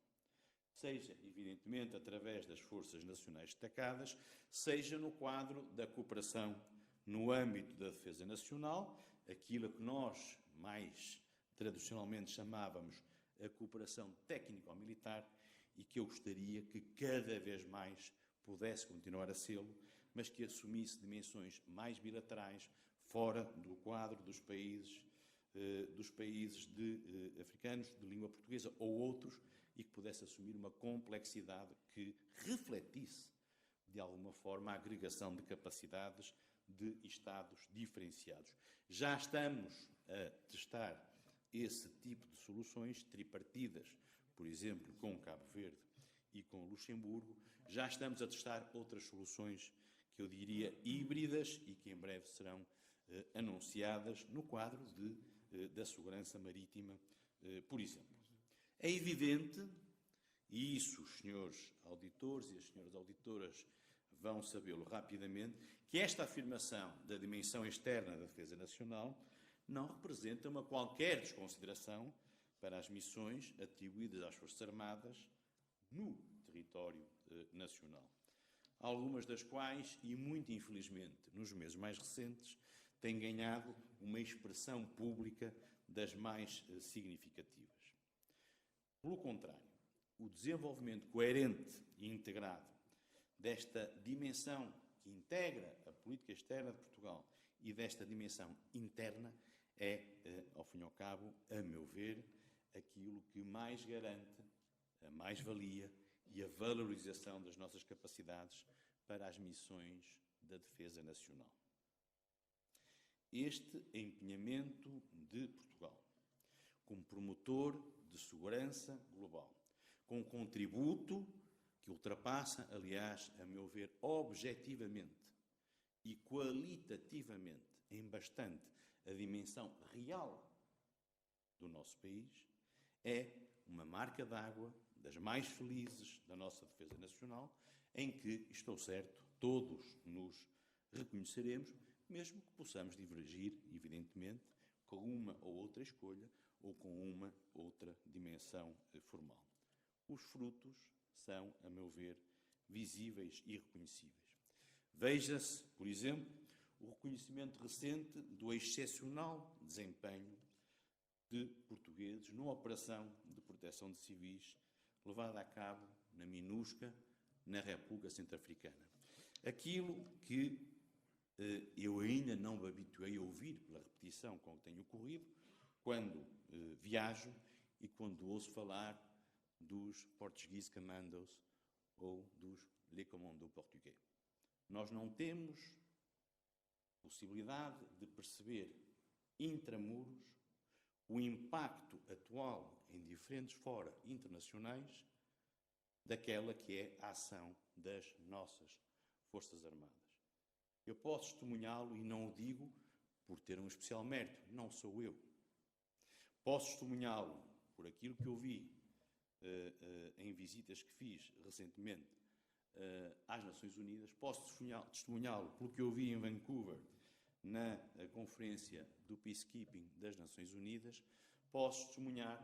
Seja, evidentemente, através das forças nacionais destacadas, seja no quadro da cooperação no âmbito da defesa nacional, aquilo que nós mais tradicionalmente chamávamos a cooperação técnico-militar e que eu gostaria que cada vez mais pudesse continuar a sê-lo, mas que assumisse dimensões mais bilaterais fora do quadro dos países africanos de língua portuguesa ou outros, e que pudesse assumir uma complexidade que refletisse, de alguma forma, a agregação de capacidades de Estados diferenciados. Já estamos a testar esse tipo de soluções tripartidas, por exemplo, com Cabo Verde e com Luxemburgo. Já estamos a testar outras soluções que eu diria híbridas e que em breve serão anunciadas no quadro da segurança marítima, por exemplo. É evidente, e isso os senhores auditores e as senhoras auditoras vão sabê-lo rapidamente, que esta afirmação da dimensão externa da defesa nacional não representa uma qualquer desconsideração para as missões atribuídas às Forças Armadas no território nacional. Algumas das quais, e muito infelizmente nos meses mais recentes, têm ganhado uma expressão pública das mais significativas. Pelo contrário, o desenvolvimento coerente e integrado desta dimensão que integra a política externa de Portugal e desta dimensão interna é, ao fim e ao cabo, a meu ver, aquilo que mais garante a mais-valia e a valorização das nossas capacidades para as missões da defesa nacional. Este empenhamento de Portugal como promotor de segurança global, com um contributo que ultrapassa, aliás, a meu ver, objetivamente e qualitativamente em bastante a dimensão real do nosso país, é uma marca d'água das mais felizes da nossa defesa nacional, em que, estou certo, todos nos reconheceremos, mesmo que possamos divergir, evidentemente, com uma ou outra escolha ou com uma outra dimensão formal. Os frutos são, a meu ver, visíveis e reconhecíveis. Veja-se, por exemplo, o reconhecimento recente do excepcional desempenho de portugueses numa operação de proteção de civis levada a cabo na MINUSCA, na República Centro-Africana. Aquilo que eu ainda não me habituei a ouvir pela repetição com que tenho ocorrido, quando viajo e quando ouço falar dos Portuguese Commandos ou dos Les Commandos Portugais. Nós não temos possibilidade de perceber intramuros o impacto atual em diferentes fora internacionais daquela que é a ação das nossas Forças Armadas. Eu posso testemunhá-lo e não o digo por ter um especial mérito, não sou eu. Posso testemunhá-lo por aquilo que eu vi em visitas que fiz recentemente às Nações Unidas, posso testemunhá-lo pelo que eu vi em Vancouver na conferência do Peacekeeping das Nações Unidas, posso testemunhar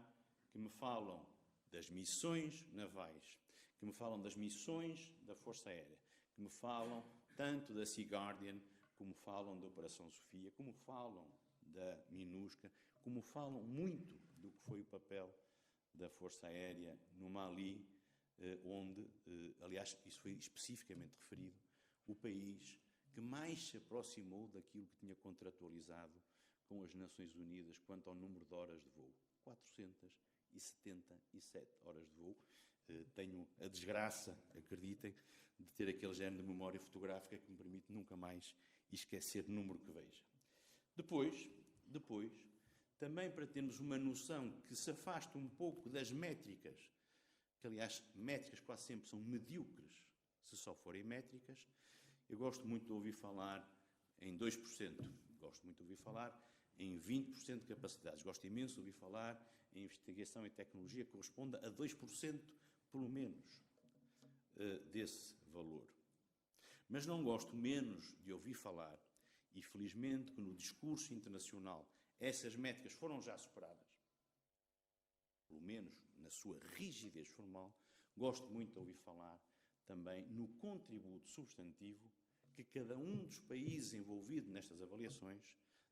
que me falam das missões navais, que me falam das missões da Força Aérea, que me falam tanto da Sea Guardian, como falam da Operação Sofia, como falam da MINUSCA, como falam muito do que foi o papel da Força Aérea no Mali, onde, aliás, isso foi especificamente referido, o país que mais se aproximou daquilo que tinha contratualizado com as Nações Unidas quanto ao número de horas de voo. 477 horas de voo. Tenho a desgraça, acreditem, de ter aquele género de memória fotográfica que me permite nunca mais esquecer o número que veja. Depois também para termos uma noção que se afasta um pouco das métricas, que aliás, métricas quase sempre são medíocres, se só forem métricas. Eu gosto muito de ouvir falar em 2%, gosto muito de ouvir falar em 20% de capacidades, gosto imenso de ouvir falar em investigação e tecnologia que corresponda a 2%, pelo menos, desse valor. Mas não gosto menos de ouvir falar, e felizmente que no discurso internacional essas métricas foram já superadas, pelo menos na sua rigidez formal, gosto muito de ouvir falar também no contributo substantivo que cada um dos países envolvidos nestas avaliações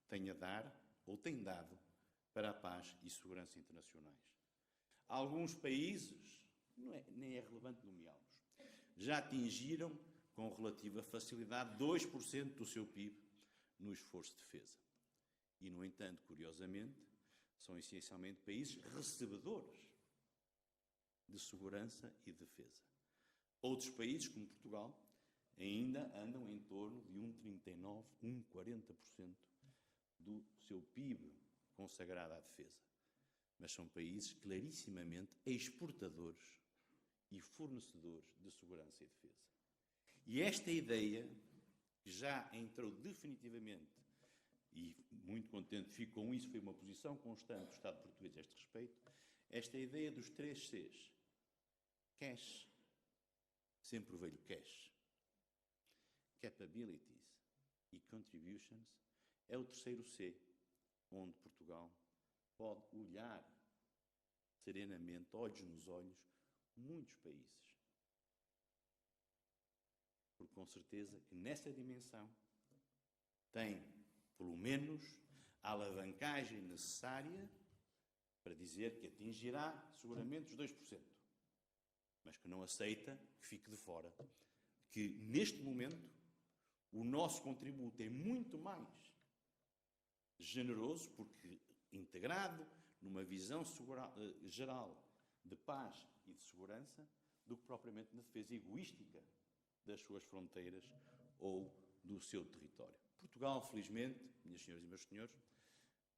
tem a dar ou tem dado para a paz e segurança internacionais. Alguns países, nem é relevante nomeá-los, já atingiram com relativa facilidade 2% do seu PIB no esforço de defesa. E, no entanto, curiosamente, são essencialmente países recebedores de segurança e defesa. Outros países, como Portugal, ainda andam em torno de 1,39%, 1,40% do seu PIB consagrado à defesa. Mas são países clarissimamente exportadores e fornecedores de segurança e defesa. E esta ideia, que já entrou definitivamente, e muito contente fico com isso, foi uma posição constante do Estado português a este respeito, esta ideia dos 3 Cs. Cash, sempre veio cash. Capabilities e contributions é o terceiro C, onde Portugal pode olhar serenamente, olhos nos olhos, muitos países. Porque com certeza que nessa dimensão tem, pelo menos, a alavancagem necessária para dizer que atingirá seguramente os 2%, mas que não aceita que fique de fora, que neste momento o nosso contributo é muito mais generoso, porque integrado numa visão geral de paz e de segurança, do que propriamente na defesa egoística das suas fronteiras ou do seu território. Portugal, felizmente, minhas senhoras e meus senhores,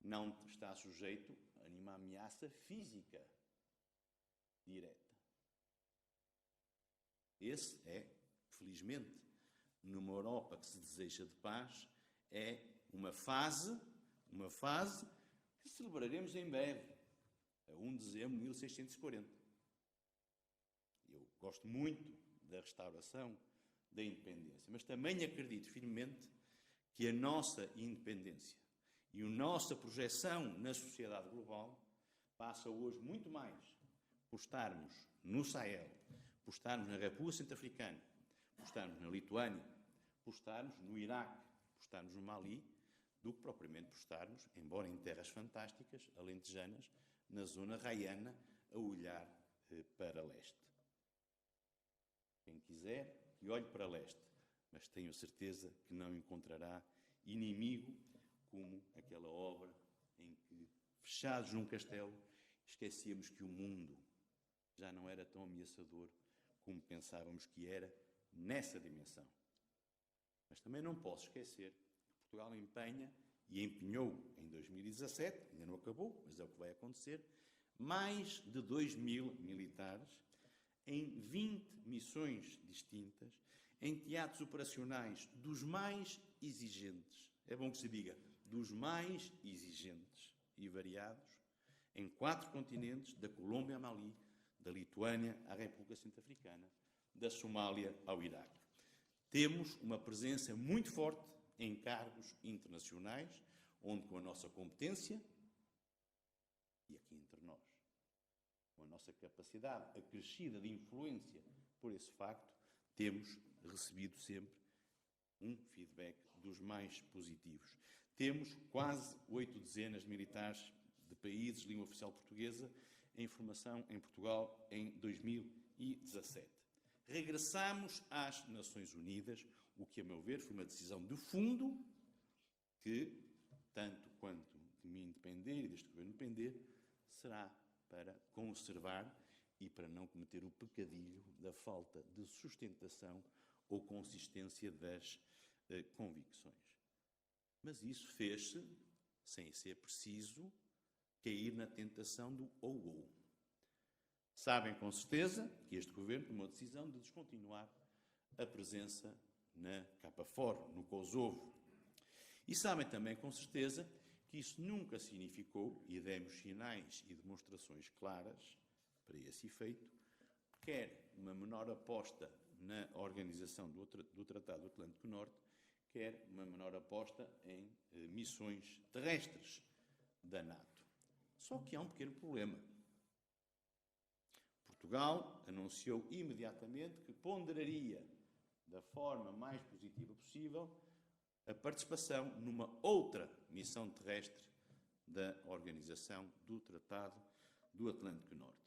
não está sujeito a nenhuma ameaça física direta. Esse é, felizmente, numa Europa que se deseja de paz, é uma fase que celebraremos em breve, a 1 de dezembro de 1640. Eu gosto muito da restauração da independência, mas também acredito firmemente que a nossa independência e a nossa projeção na sociedade global passa hoje muito mais por estarmos no Sahel, por estarmos na República Centro-Africana, por estarmos na Lituânia, por estarmos no Iraque, por estarmos no Mali, do que propriamente por estarmos, embora em terras fantásticas, alentejanas, na zona raiana, a olhar para leste. Quem quiser, que olhe para leste, mas tenho certeza que não encontrará inimigo como aquela obra em que, fechados num castelo, esquecíamos que o mundo já não era tão ameaçador como pensávamos que era nessa dimensão. Mas também não posso esquecer que Portugal empenha e empenhou em 2017, ainda não acabou, mas é o que vai acontecer, mais de 2.000 militares em 20 missões distintas, em teatros operacionais dos mais exigentes, é bom que se diga, dos mais exigentes e variados, em 4 continentes, da Colômbia a Mali, da Lituânia à República Centro-Africana, da Somália ao Iraque. Temos uma presença muito forte em cargos internacionais, onde com a nossa competência, e aqui entre nós, com a nossa capacidade acrescida de influência por esse facto, temos recebido sempre um feedback dos mais positivos. Temos quase 8 dezenas de militares de países de língua oficial portuguesa em formação em Portugal em 2017. Regressamos às Nações Unidas, o que, a meu ver, foi uma decisão de fundo que, tanto quanto de mim depender e deste governo depender, será para conservar e para não cometer o pecadilho da falta de sustentação ou consistência das convicções. Mas isso fez-se sem ser preciso cair na tentação do ou. Sabem com certeza que este governo tomou a decisão de descontinuar a presença na KFOR, no Kosovo. E sabem também com certeza que isso nunca significou, e demos sinais e demonstrações claras para esse efeito, quer uma menor aposta na organização do Tratado do Atlântico Norte, quer uma menor aposta em missões terrestres da NATO. Só que há um pequeno problema. Portugal anunciou imediatamente que ponderaria, da forma mais positiva possível, a participação numa outra missão terrestre da Organização do Tratado do Atlântico Norte.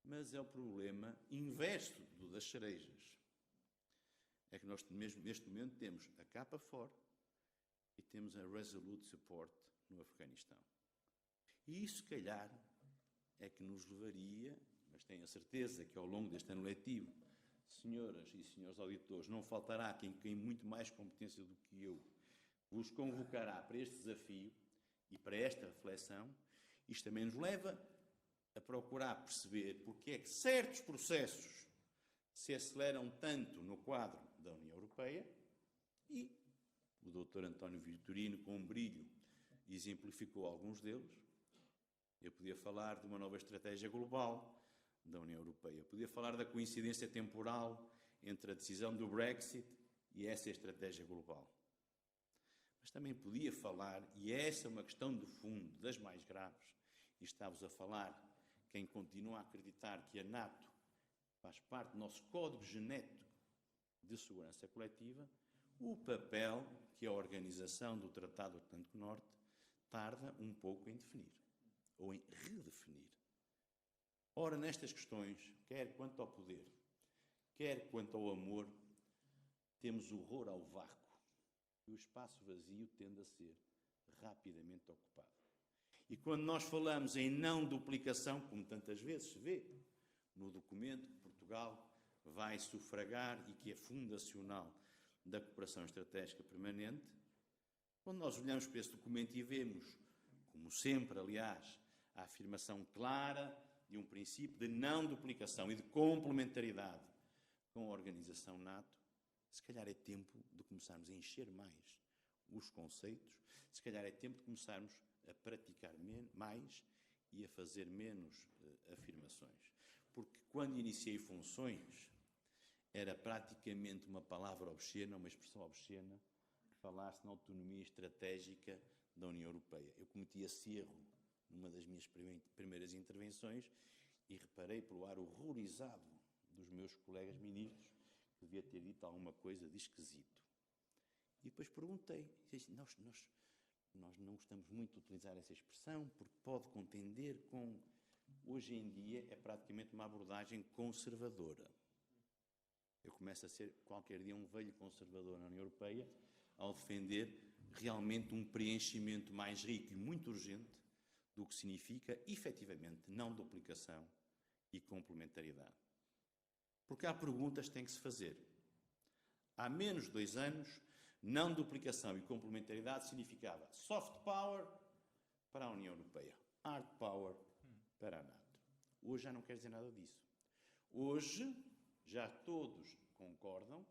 Mas é o problema inverso do das cerejas. É que nós, mesmo neste momento, temos a KFOR e temos a Resolute Support no Afeganistão. E isso, se calhar, é que nos levaria, mas tenho a certeza que ao longo deste ano letivo, senhoras e senhores auditores, não faltará quem tem muito mais competência do que eu, vos convocará para este desafio e para esta reflexão. Isto também nos leva a procurar perceber porque é que certos processos se aceleram tanto no quadro da União Europeia, e o Dr. António Vitorino, com um brilho, exemplificou alguns deles. Eu podia falar de uma nova estratégia global da União Europeia, eu podia falar da coincidência temporal entre a decisão do Brexit e essa estratégia global. Mas também podia falar, e essa é uma questão de fundo, das mais graves, e estávamos a falar quem continua a acreditar que a NATO faz parte do nosso código genético de segurança coletiva, o papel que a Organização do Tratado do Atlântico Norte tarda um pouco em definir, ou em redefinir. Ora, nestas questões, quer quanto ao poder, quer quanto ao amor, temos horror ao vácuo, e o espaço vazio tende a ser rapidamente ocupado. E quando nós falamos em não duplicação, como tantas vezes se vê no documento que Portugal vai sufragar e que é fundacional da cooperação estratégica permanente, quando nós olhamos para esse documento e vemos, como sempre, aliás, a afirmação clara de um princípio de não duplicação e de complementaridade com a organização NATO, se calhar é tempo de começarmos a encher mais os conceitos, se calhar é tempo de começarmos a praticar mais e a fazer menos afirmações. Porque quando iniciei funções, era praticamente uma palavra obscena, uma expressão obscena, falar-se na autonomia estratégica da União Europeia. Eu cometi esse erro numa das minhas primeiras intervenções e reparei pelo ar horrorizado dos meus colegas ministros que devia ter dito alguma coisa de esquisito. E depois perguntei, nós não gostamos muito de utilizar essa expressão porque pode contender com... Hoje em dia é praticamente uma abordagem conservadora. Eu começo a ser qualquer dia um velho conservador na União Europeia ao defender realmente um preenchimento mais rico e muito urgente do que significa, efetivamente, não duplicação e complementaridade. Porque há perguntas que têm que se fazer. Há menos de 2 anos, não duplicação e complementaridade significava soft power para a União Europeia, hard power para a NATO. Hoje já não quer dizer nada disso. Hoje já todos concordam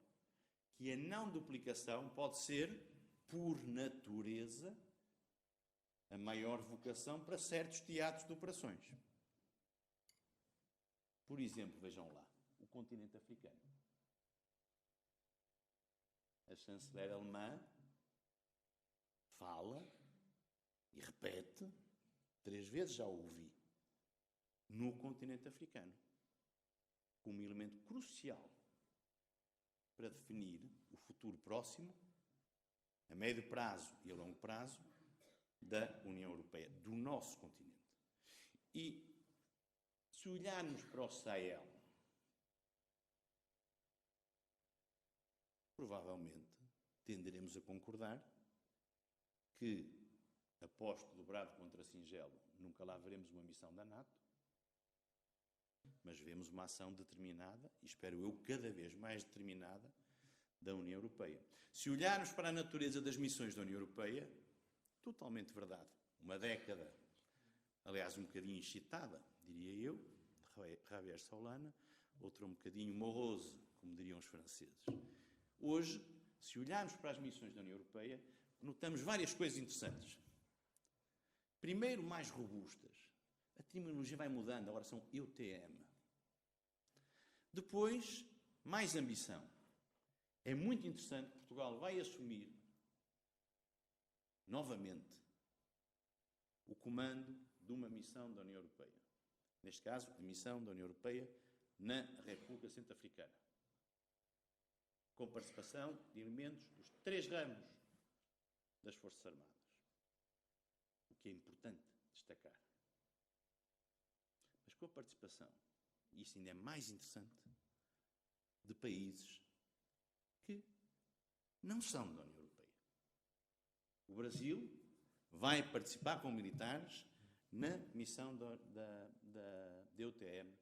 que a não duplicação pode ser, por natureza, a maior vocação para certos teatros de operações. Por exemplo, vejam lá, o continente africano. A chanceler alemã fala e repete, 3 vezes já ouvi, no continente africano, como elemento crucial para definir o futuro próximo, a médio prazo e a longo prazo, da União Europeia, do nosso continente. E se olharmos para o Sahel, provavelmente tenderemos a concordar que, a posto dobrado contra Singelo, nunca lá veremos uma missão da NATO, mas vemos uma ação determinada, e espero eu cada vez mais determinada, da União Europeia. Se olharmos para a natureza das missões da União Europeia, totalmente verdade. Uma década aliás, um bocadinho excitada, diria eu, de Javier Solana, outra um bocadinho morose, como diriam os franceses. Hoje, se olharmos para as missões da União Europeia, notamos várias coisas interessantes. Primeiro, mais robustas. A terminologia vai mudando, agora são EUTM. Depois, mais ambição. É muito interessante que Portugal vai assumir, novamente, o comando de uma missão da União Europeia. Neste caso, a missão da União Europeia na República Centro-Africana. Com participação de elementos dos 3 ramos das Forças Armadas. O que é importante destacar. Mas com a participação, e isso ainda é mais interessante, de países que não são da União Europeia. O Brasil vai participar com militares na missão da EUTM,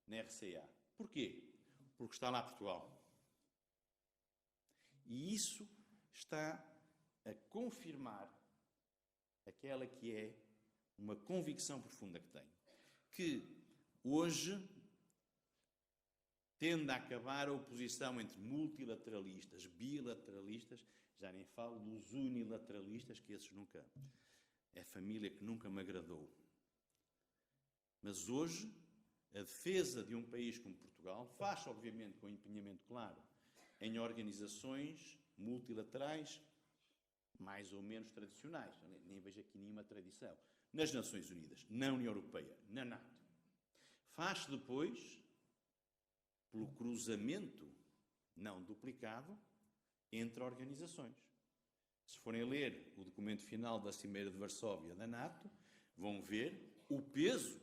na RCA. Porquê? Porque está lá Portugal. E isso está a confirmar aquela que é uma convicção profunda que tenho. Que hoje tende a acabar a oposição entre multilateralistas, bilateralistas, já nem falo dos unilateralistas, que esses nunca... É a família que nunca me agradou. Mas hoje, a defesa de um país como Portugal faz, obviamente, com um empenhamento claro em organizações multilaterais, mais ou menos tradicionais. Nem vejo aqui nenhuma tradição. Nas Nações Unidas, na União Europeia, na NATO. Faz-se depois pelo cruzamento, não duplicado, entre organizações. Se forem ler o documento final da Cimeira de Varsóvia da NATO, vão ver o peso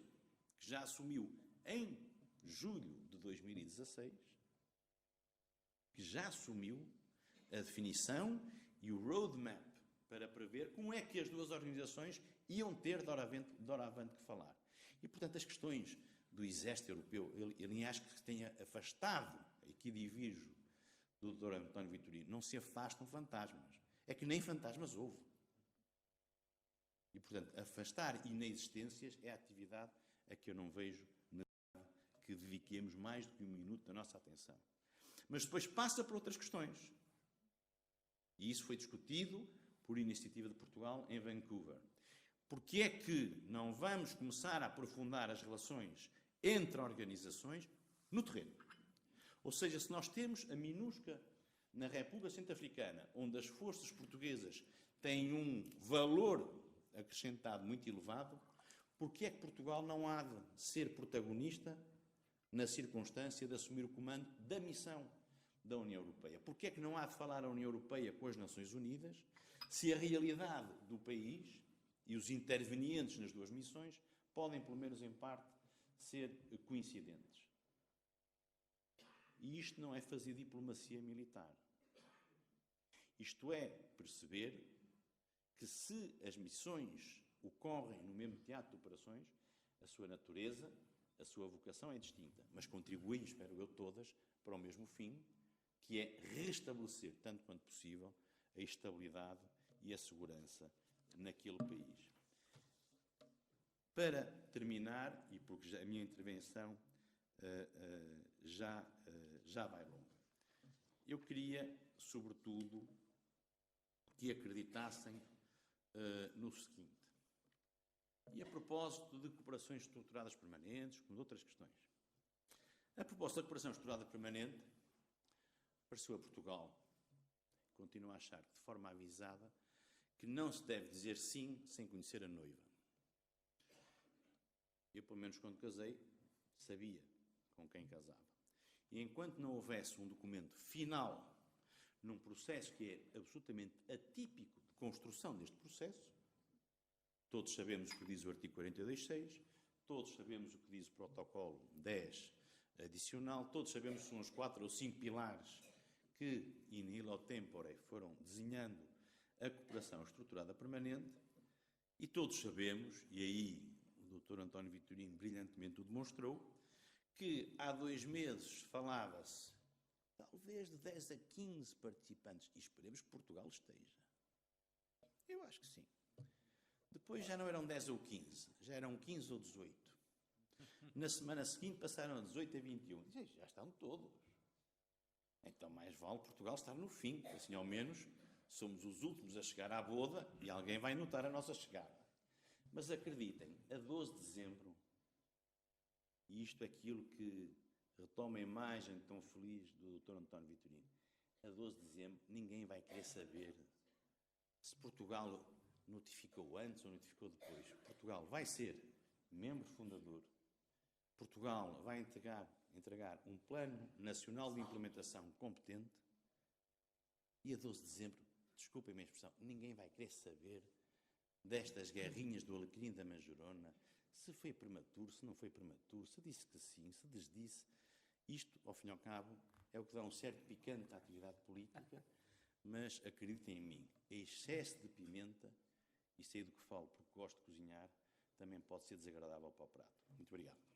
que já assumiu em julho de 2016, que já assumiu a definição e o roadmap para prever como é que as duas organizações iam ter de doravante que falar. E, portanto, as questões do Exército Europeu, ele acho que se tenha afastado, aqui divirjo do Dr. António Vitorino, não se afastam fantasmas. É que nem fantasmas houve. E, portanto, afastar inexistências é a atividade a que eu não vejo que dediquemos mais do que 1 minuto da nossa atenção. Mas depois passa por outras questões. E isso foi discutido por iniciativa de Portugal em Vancouver. Porque é que não vamos começar a aprofundar as relações entre organizações no terreno? Ou seja, se nós temos a MINUSCA na República Centro-Africana, onde as forças portuguesas têm um valor acrescentado muito elevado, porque é que Portugal não há de ser protagonista na circunstância de assumir o comando da missão da União Europeia? Porque é que não há de falar a União Europeia com as Nações Unidas se a realidade do país e os intervenientes nas duas missões podem, pelo menos em parte, ser coincidentes? E isto não é fazer diplomacia militar. Isto é perceber que se as missões ocorrem no mesmo teatro de operações, a sua natureza, a sua vocação é distinta, mas contribuem, espero eu, todas para o mesmo fim, que é restabelecer, tanto quanto possível, a estabilidade e a segurança naquele país. Para terminar, e porque a minha intervenção já vai longa, eu queria, sobretudo, que acreditassem no seguinte, e a propósito de cooperações estruturadas permanentes, como de outras questões. A proposta de cooperação estruturada permanente pareceu a Portugal, continua a achar, de forma avisada, que não se deve dizer sim sem conhecer a noiva. Eu, pelo menos quando casei, sabia com quem casava. E enquanto não houvesse um documento final num processo que é absolutamente atípico de construção deste processo, todos sabemos o que diz o artigo 42.6, todos sabemos o que diz o protocolo 10 adicional, todos sabemos que são os 4 ou 5 pilares que, in illo tempore, foram desenhando a cooperação estruturada permanente, e todos sabemos, e aí o Dr. António Vitorino brilhantemente o demonstrou, que há 2 meses falava-se talvez de 10 a 15 participantes, e esperemos que Portugal esteja. Eu acho que sim. Depois já não eram 10 ou 15, já eram 15 ou 18. Na semana seguinte passaram a 18 a 21. Já estão todos. Então mais vale Portugal estar no fim, porque assim ao menos somos os últimos a chegar à boda e alguém vai notar a nossa chegada. Mas acreditem, a 12 de dezembro, e isto é aquilo que retoma a imagem tão feliz do Dr. António Vitorino, a 12 de dezembro ninguém vai querer saber se Portugal notificou antes ou notificou depois. Portugal vai ser membro fundador. Portugal vai entregar um plano nacional de implementação competente e a 12 de dezembro, desculpem a minha expressão, ninguém vai querer saber destas guerrinhas do Alecrim da Manjerona, se foi prematuro, se não foi prematuro, se disse que sim, se desdisse. Isto, ao fim e ao cabo, é o que dá um certo picante à atividade política, mas acreditem em mim, excesso de pimenta, e sei do que falo porque gosto de cozinhar, também pode ser desagradável para o prato. Muito obrigado.